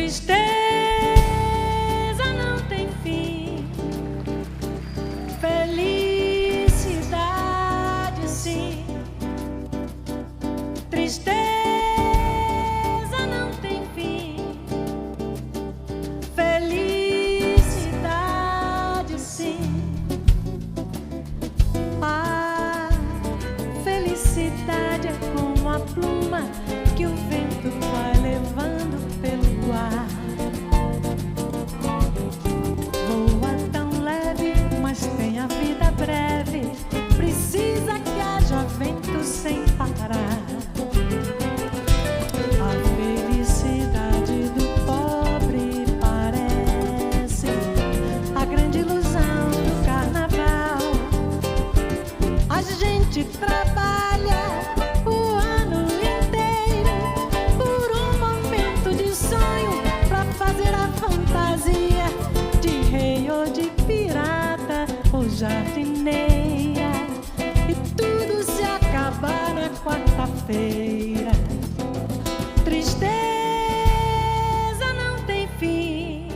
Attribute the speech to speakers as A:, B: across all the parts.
A: Tristeza não tem fim, felicidade sim. Tristeza não tem fim, felicidade sim. A felicidade é como a pluma que o vento vai levando pelo ar. Voa tão leve, mas tem a vida breve. Precisa que haja vento sem parar. A felicidade do pobre parece a grande ilusão do carnaval. A gente trabalha o ano inteiro por um momento de sonho, pra fazer a fantasia de rei ou de pirata ou jardineira, e tudo se acaba na quarta-feira. Tristeza não tem fim,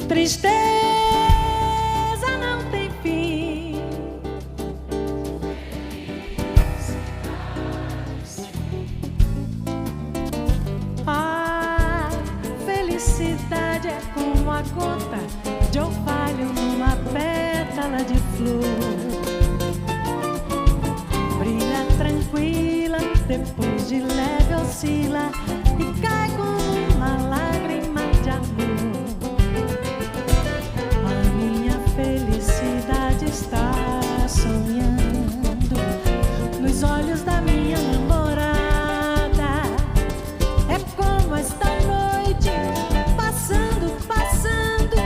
A: tristeza não tem fim. A felicidade é como a gota de orvalho numa pétala de flor. Brilha tranquila, depois de leve oscila e cai como uma lágrima de amor. A minha felicidade está sonhando nos olhos da minha namorada. É como esta noite, passando, passando,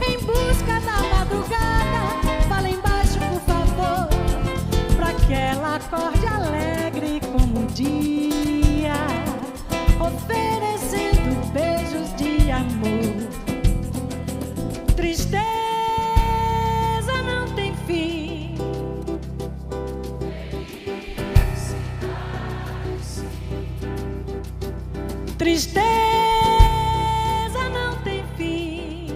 A: em busca da madrugada. Fala embaixo, por favor, pra que ela acorde alegre como o dia, oferecendo beijos de amor. Tristeza não tem fim, tristeza não tem fim.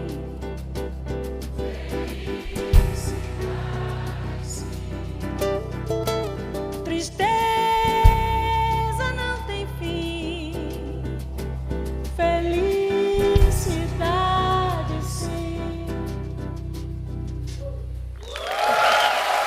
A: Tristeza